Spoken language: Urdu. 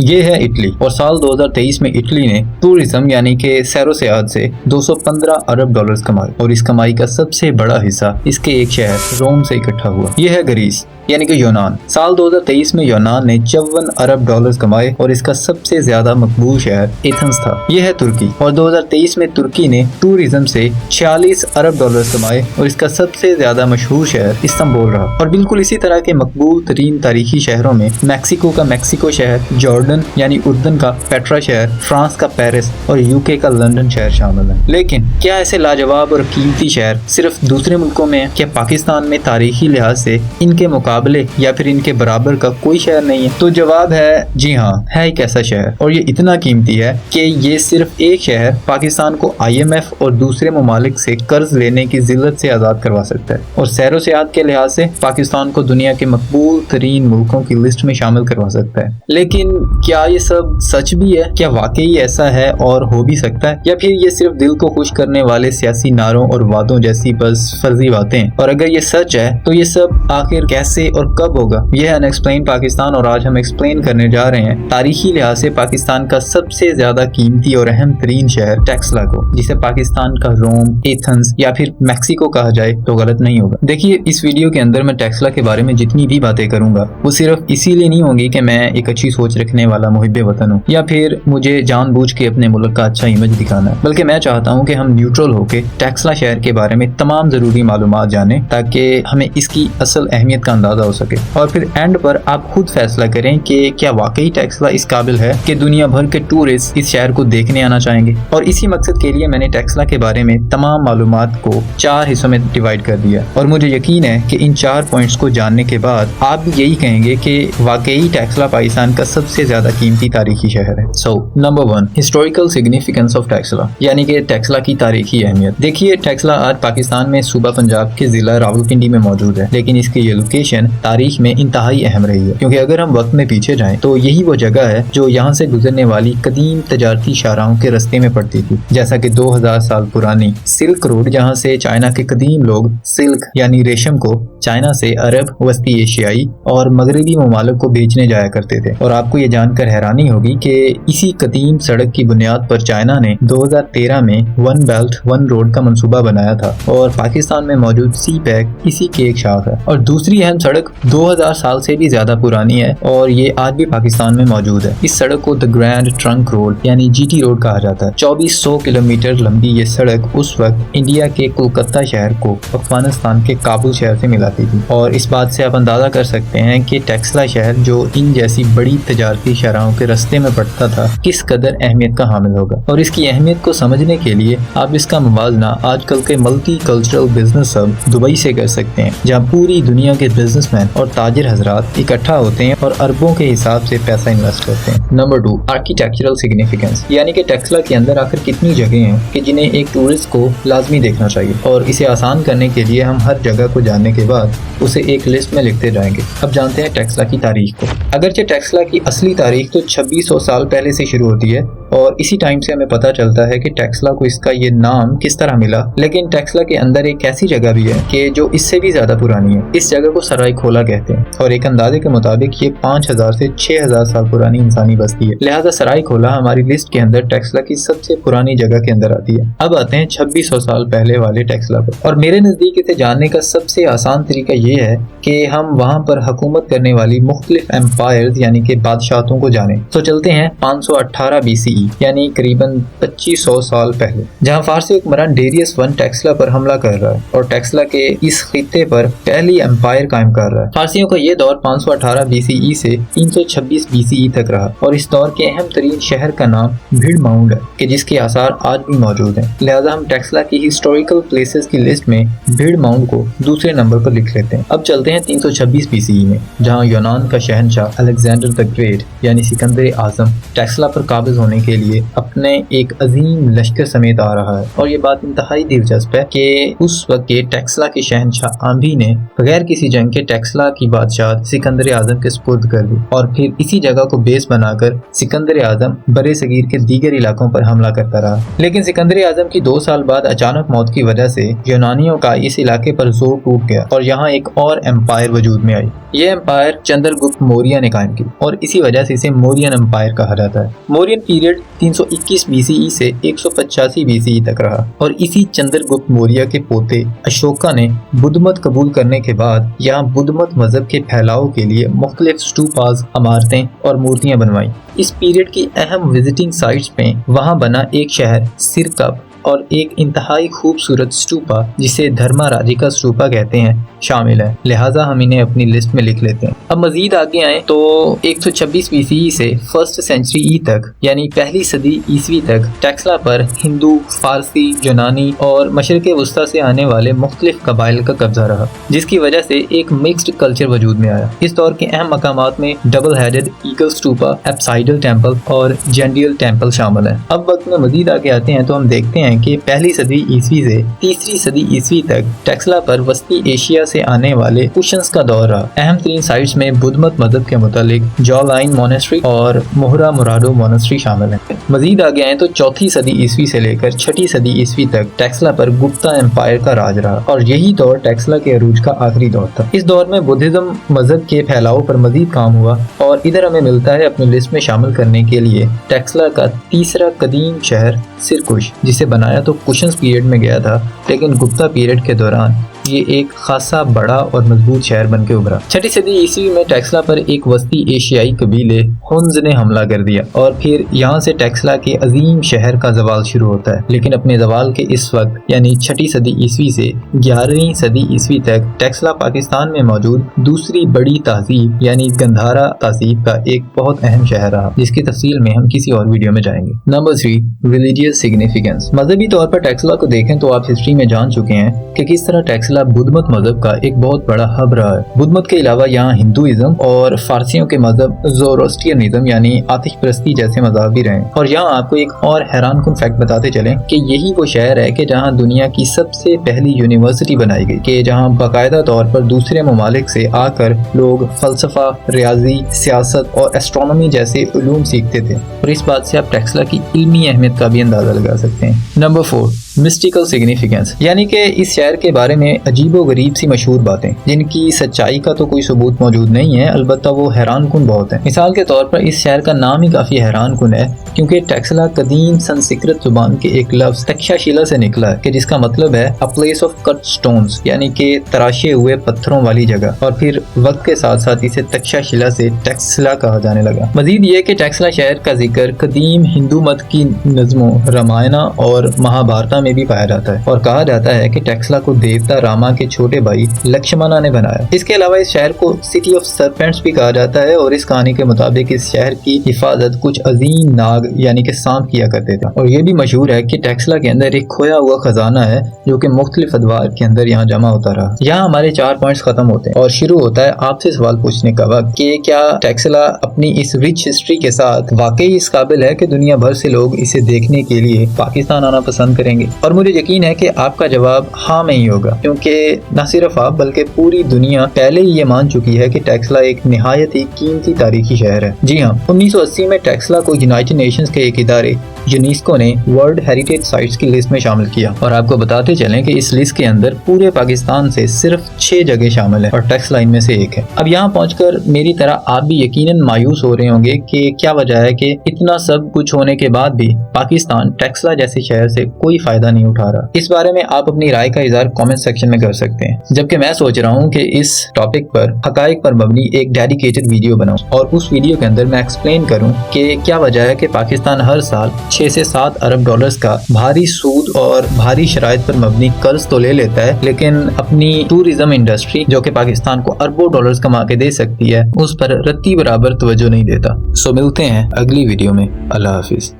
یہ ہے اٹلی، اور سال 2023 میں اٹلی نے ٹورزم یعنی کہ سیر و سیاحت سے 215 ارب ڈالرز کمائے، اور اس کمائی کا سب سے بڑا حصہ اس کے ایک شہر روم سے اکٹھا ہوا۔ یہ ہے گریس یعنی کہ یونان۔ سال 2023 میں یونان نے 54 ارب ڈالرز کمائے، اور اس کا سب سے زیادہ مقبول شہر ایتھنز تھا۔ یہ ہے ترکی، اور 2023 میں ترکی نے ٹورزم سے 46 ارب ڈالرز کمائے، اور اس کا سب سے زیادہ مشہور شہر استنبول رہا۔ اور بالکل اسی طرح کے مقبول ترین تاریخی شہروں میں میکسیکو کا میکسیکو شہر، جارڈن یعنی اردن کا پیٹرا شہر، فرانس کا پیرس اور UK کا لندن شہر شامل ہیں۔ لیکن کیا ایسے لاجواب اور قیمتی شہر صرف دوسرے ملکوں میں؟ کیا پاکستان میں تاریخی لحاظ سے ان کے مقابلے یا پھر ان کے برابر کا کوئی شہر نہیں ہے؟ تو جواب ہے جی ہاں، ہے ایک ایسا شہر، اور یہ اتنا قیمتی ہے کہ یہ صرف ایک شہر پاکستان کو IMF اور دوسرے ممالک سے قرض لینے کی ذلت سے آزاد کروا سکتا ہے، اور سیر و سیاحت کے لحاظ سے پاکستان کو دنیا کے مقبول ترین ملکوں کی لسٹ میں شامل کروا سکتا ہے۔ لیکن کیا یہ سب سچ بھی ہے؟ کیا واقعی ایسا ہے اور ہو بھی سکتا ہے، یا پھر یہ صرف دل کو خوش کرنے والے سیاسی نعروں اور وعدوں جیسی بس فرضی باتیں؟ اور اگر یہ سچ ہے تو یہ سب آخر کیسے اور کب ہوگا؟ یہ ہے انیکسپلین پاکستان، اور آج ہم ایکسپلین کرنے جا رہے ہیں تاریخی لحاظ سے پاکستان کا سب سے زیادہ قیمتی اور اہم ترین شہر ٹیکسلا کو، جسے پاکستان کا روم، ایتھنز یا پھر میکسیکو کہا جائے تو غلط نہیں ہوگا۔ دیکھیے، اس ویڈیو کے اندر میں ٹیکسلا کے بارے میں جتنی بھی باتیں کروں گا وہ صرف اسی لیے نہیں ہوں گی کہ میں ایک اچھی سوچ رکھنے والا محب وطن ہوں، یا پھر مجھے جان بوجھ کے اپنے ملک کا اچھا امیج دکھانا ہے، بلکہ میں چاہتا ہوں کہ ہم نیوٹرل ہو کے ٹیکسلا شہر کے بارے میں تمام ضروری معلومات جانیں، تاکہ ہمیں اس کی اصل اہمیت کا اندازہ ہو سکے، اور پھر اینڈ پر آپ خود فیصلہ کریں کہ کیا واقعی ٹیکسلا اس قابل ہے کہ دنیا بھر کے ٹورسٹ اس شہر کو دیکھنے آنا چاہیں گے۔ اور اسی مقصد کے لیے میں نے ٹیکسلا کے بارے میں تمام معلومات کو 4 حصوں میں ڈیوائیڈ کر دیا، اور مجھے یقین ہے کہ ان 4 پوائنٹس کو جاننے کے بعد آپ بھی یہی کہیں گے کہ واقعی ٹیکسلا پاکستان کا سب سے زیادہ قیمتی تاریخی شہر ہے۔ سو number 1، historical significance of Taxila, یعنی کہ ٹیکسلا کی تاریخی اہمیت۔ دیکھیے، ٹیکسلا آج پاکستان میں صوبہ پنجاب کے ضلع راولپنڈی میں موجود ہے، لیکن اس کی یہ لوکیشن تاریخ میں انتہائی اہم رہی ہے، کیونکہ اگر ہم وقت میں پیچھے جائیں تو یہی وہ جگہ ہے جو یہاں سے گزرنے والی قدیم تجارتی شاہراہوں کے رستے میں پڑتی تھی، جیسا کہ 2000 سال پرانی سلک روڈ، جہاں سے چائنا کے قدیم لوگ سلک یعنی ریشم کو چائنا سے عرب، وسطی ایشیائی اور مغربی ممالک کو بیچنے جایا کرتے تھے۔ اور آپ کو یہ جان کر حیرانی ہوگی کہ اسی قدیم سڑک کی بنیاد پر چائنا نے 2013 میں ون بیلٹ ون روڈ کا منصوبہ بنایا تھا، اور پاکستان میں موجود سی پیک اسی کی ایک شاخ ہے۔ اور دوسری اہم سڑک 2000 سال سے بھی زیادہ پرانی ہے، اور یہ آج بھی پاکستان میں موجود ہے۔ اس سڑک کو دی گرینڈ ٹرنک روڈ یعنی GT روڈ کہا جاتا ہے۔ 2400 کلومیٹر لمبی یہ سڑک اس وقت انڈیا کے کولکتہ شہر کو افغانستان کے کابل شہر سے ملاتی تھی، اور اس بات سے آپ اندازہ کر سکتے ہیں کہ ٹیکسلا شہر جو ان جیسی بڑی تجارتی شاہراہوں کے رستے میں پڑتا تھا کس قدر اہمیت کا حامل ہوگا۔ اور اس کی اہمیت کو سمجھنے کے لیے آپ اس کا موازنہ آج کل کے multi cultural business hub Dubai سے کر سکتے ہیں، جہاں پوری دنیا کے بزنس مین اور تاجر حضرات اکٹھا ہوتے ہیں اور اربوں کے حساب سے پیسہ انویسٹ کرتے ہیں۔ نمبر 2، آرکیٹیکچرل سگنیفیکینس، یعنی کہ ٹیکسلا کے اندر آخر کتنی جگہیں ہیں کہ جنہیں ایک ٹورسٹ کو لازمی دیکھنا چاہیے، اور اسے آسان کرنے کے لیے ہم ہر جگہ کو جاننے کے بعد اسے ایک لسٹ میں لکھتے جائیں گے۔ اب جانتے ہیں ٹیکسلا کی تاریخ کو۔ اگرچہ ٹیکسلا کی اصلی تاریخ تو 2600 سال پہلے سے شروع ہوتی ہے، اور اسی ٹائم سے ہمیں پتہ چلتا ہے کہ ٹیکسلا کو اس کا یہ نام کس طرح ملا، لیکن ٹیکسلا کے اندر ایک ایسی جگہ بھی ہے کہ جو اس سے بھی زیادہ پرانی ہے۔ اس جگہ کو سرائے کھولا کہتے ہیں، اور ایک اندازے کے مطابق یہ 5000 سے 6000 سال پرانی انسانی بستی ہے، لہٰذا سرائے کھولا ہماری لسٹ کے اندر ٹیکسلا کی سب سے پرانی جگہ کے اندر آتی ہے۔ اب آتے ہیں 2600 سال پہلے والے ٹیکسلا پر، اور میرے نزدیک اسے جاننے کا سب سے آسان طریقہ یہ ہے کہ ہم وہاں پر حکومت کرنے والی مختلف امپائرز یعنی کہ بادشاہتوں کو جانیں۔ تو چلتے ہیں 518 BCE یعنی قریباً 2500 سال پہلے، جہاں فارسی حکمران ڈیریس ون ٹیکسلا پر حملہ کر رہا ہے اور ٹیکسلا کے اس خطے پر پہلی امپائر قائم کر رہا ہے۔ فارسیوں کا یہ دور 518 BCE سے 326 BCE تک رہا، اور اس دور کے اہم ترین شہر کا نام بھیڑ ماؤنڈ ہے کہ جس کے آثار آج بھی موجود ہیں، لہذا ہم ٹیکسلا کی ہسٹوریکل پلیسز کی لسٹ میں بھیڑ ماؤنڈ کو دوسرے نمبر پر لکھ لیتے ہیں۔ اب چلتے ہیں 326 BCE میں، جہاں یونان کا شہنشاہ الیگزینڈر دی گریٹ یعنی سکندر اعظم ٹیکسلا پر قابض ہونے کے کے لیے اپنے ایک عظیم لشکر سمیت آ رہا ہے۔ اور یہ بات انتہائی دلچسپ ہے کہ اس وقت یہ ٹیکسلا کے شہنشاہ آمبی نے بغیر کسی جنگ کے ٹیکسلا کی بادشاہت سکندر اعظم کے سپرد کر دی اور پھر اسی جگہ کو بیس بنا کر سکندر اعظم برِ صغیر کے دیگر علاقوں پر حملہ کرتا رہا۔ لیکن سکندر اعظم کی 2 سال بعد اچانک موت کی وجہ سے یونانیوں کا اس علاقے پر زور ٹوٹ گیا اور یہاں ایک اور امپائر وجود میں آئی۔ یہ امپائر چندر گپت موریہ نے قائم کی اور اسی وجہ سے اسے مورین امپائر کہا جاتا ہے۔ مورین پیریڈ 321 BCE سے 185 BCE تک رہا اور اسی چندر گپت موریہ کے پوتے اشوکا نے بدھ مت قبول کرنے کے بعد یہاں بدھ مت مذہب کے پھیلاؤ کے لیے مختلف اسٹوپاز، عمارتیں اور مورتیاں بنوائیں۔ اس پیریڈ کی اہم وزٹنگ سائٹس میں وہاں بنا ایک شہر سرکپ اور ایک انتہائی خوبصورت اسٹوپا جسے دھرما راجیکا اسٹوپا کہتے ہیں شامل ہے، لہٰذا ہم انہیں اپنی لسٹ میں لکھ لیتے ہیں۔ اب مزید آگے آئیں تو 126 BCE سے 1 سینچری ای تک یعنی پہلی صدی عیسوی تک ٹیکسلا پر ہندو، فارسی، یونانی اور مشرق وسطیٰ سے آنے والے مختلف قبائل کا قبضہ رہا، جس کی وجہ سے ایک مکسڈ کلچر وجود میں آیا۔ اس دور کے اہم مقامات میں double headed eagle stupa, apsidal temple اور جینڈیل ٹیمپل شامل ہیں۔ اب وقت میں مزید آگے آتے ہیں تو ہم دیکھتے ہیں کہ پہلی صدی عیسوی سے 3 صدی عیسوی تک ٹیکسلا پر وسطی ایشیا سے آنے والے کوشنز کا دور رہا۔ اہم ترین سائٹس میں بدھ مت مذہب کے متعلق جو لائن مونسٹری اور موہرا مرادو مونسٹری شامل ہیں۔ مزید آگے آئیں تو 4 صدی عیسوی سے لے کر 6 صدی عیسوی تک ٹیکسلا پر گپتا امپائر کا راج رہا اور یہی دور ٹیکسلا کے عروج کا آخری دور تھا۔ اس دور میں بدھزم مذہب کے پھیلاؤ پر مزید کام ہوا اور ادھر ہمیں ملتا ہے اپنی لسٹ میں شامل کرنے کے لیے ٹیکسلا کا تیسرا قدیم شہر سرکش، جسے بنایا تو کوشنز پیریڈ میں گیا تھا لیکن گپتا پیریڈ کے دوران یہ ایک خاصا بڑا اور مضبوط شہر بن کے ابھرا۔ 6 صدی عیسوی میں ٹیکسلا پر ایک وسطی ایشیائی قبیلے ہنز نے حملہ کر دیا اور پھر یہاں سے ٹیکسلا کے عظیم شہر کا زوال شروع ہوتا ہے، لیکن اپنے زوال کے اس وقت یعنی 6 صدی عیسوی سے 11ویں صدی عیسوی تک ٹیکسلا پاکستان میں موجود دوسری بڑی تہذیب یعنی گندھارا تہذیب کا ایک بہت اہم شہر رہا، جس کی تفصیل میں ہم کسی اور ویڈیو میں جائیں گے۔ Number 3، religious significance. مذہبی طور پر ٹیکسلا کو دیکھیں تو آپ ہسٹری میں جان چکے ہیں کہ کس طرح ٹیکسلا بدھ مت مذہب کا ایک بہت بڑا ہب رہا ہے۔ بدھ مت کے علاوہ یہاں ہندوازم اور فارسیوں کے مذہب زوروسٹرینزم یعنی آتش پرستی جیسے مذاہب بھی رہے۔ اور یہاں آپ کو ایک اور حیران کن فیکٹ بتاتے چلیں کہ یہی وہ شہر ہے کہ جہاں دنیا کی سب سے پہلی یونیورسٹی بنائی گئی، کہ جہاں باقاعدہ طور پر دوسرے ممالک سے آ کر لوگ فلسفہ، ریاضی، سیاست اور ایسٹرونومی جیسے علوم سیکھتے تھے۔ اور اس بات سے آپ ٹیکسلا کی علمی اہمیت کا بھی اندازہ لگا سکتے ہیں۔ نمبر 4، مسٹیکل سگنیفیکینس، یعنی کہ اس شہر کے بارے میں عجیب و غریب سی مشہور باتیں جن کی سچائی کا تو کوئی ثبوت موجود نہیں ہے، البتہ وہ حیران کن بہت ہیں۔ مثال کے طور پر اس شہر کا نام ہی کافی حیران کن ہے کیونکہ ٹیکسلا قدیم سنسکرت زبان کے ایک لفظ تکشا شیلا سے نکلا ہے کہ جس کا مطلب ہے a place of cut stones، یعنی کہ تراشے ہوئے پتھروں والی جگہ، اور پھر وقت کے ساتھ ساتھ اسے تکشا شیلا سے ٹیکسلا کہا جانے لگا۔ مزید یہ کہ ٹیکسلا شہر کا ذکر قدیم ہندو مت کی نظموں رامائنا اور مہابھارتا میں بھی پایا جاتا ہے اور کہا جاتا ہے کہ ٹیکسلا کو دیوتا راما کے چھوٹے بھائی لکشمنا نے بنایا۔ اس کے علاوہ اس شہر کو سٹی آف سرپینٹس بھی کہا جاتا ہے اور اس کہانی کے مطابق اس شہر کی حفاظت کچھ عظیم ناگ یعنی کہ سانپ کیا کرتے تھے۔ اور یہ بھی مشہور ہے کہ ٹیکسلا کے اندر ایک کھویا ہوا خزانہ ہے جو کہ مختلف ادوار کے اندر یہاں جمع ہوتا رہا۔ یہاں ہمارے 4 پوائنٹس ختم ہوتے ہیں اور شروع ہوتا ہے آپ سے سوال پوچھنے کا وقت کہ کیا ٹیکسلا اپنی اس رچ ہسٹری کے ساتھ واقعی اس قابل ہے کہ دنیا بھر سے لوگ اسے دیکھنے کے لیے پاکستان آنا پسند کریں گے؟ اور مجھے یقین ہے کہ آپ کا جواب ہاں میں ہی ہوگا، کیونکہ نہ صرف آپ بلکہ پوری دنیا پہلے ہی یہ مان چکی ہے کہ ٹیکسلا ایک نہایت ہی قیمتی تاریخی شہر ہے۔ جی ہاں، 1980 میں ٹیکسلا کو یونائٹڈ نیشنز کے ایک ادارے یونیسکو نے ورلڈ ہیریٹیج سائٹس کی لسٹ میں شامل کیا، اور آپ کو بتاتے چلیں کہ اس لسٹ کے اندر پورے پاکستان سے صرف 6 جگہ شامل ہے اور ٹیکسلا ان میں سے ایک ہے۔ اب یہاں پہنچ کر میری طرح آپ بھی یقیناً مایوس ہو رہے ہوں گے کہ کیا وجہ ہے کہ اتنا سب کچھ ہونے کے بعد بھی پاکستان ٹیکسلا جیسے شہر سے کوئی فائدہ نہیں اٹھا رہا۔ اس بارے میں آپ اپنی رائے کا اظہار کامنٹ سیکشن میں کر سکتے ہیں، جبکہ میں سوچ رہا ہوں کہ اس ٹاپک پر حقائق پر مبنی ایک ڈیڈیکیٹڈ ویڈیو بناؤں اور اس ویڈیو کے اندر میں ایکسپلین کروں کہ کیا وجہ ہے کہ پاکستان ہر سال 6 سے 7 ارب ڈالرز کا بھاری سود اور بھاری شرائط پر مبنی قرض تو لے لیتا ہے، لیکن اپنی ٹورزم انڈسٹری جو کہ پاکستان کو اربوں ڈالرز کما کے دے سکتی ہے اس پر رتی برابر توجہ نہیں دیتا۔ سو ملتے ہیں اگلی ویڈیو میں۔ اللہ حافظ۔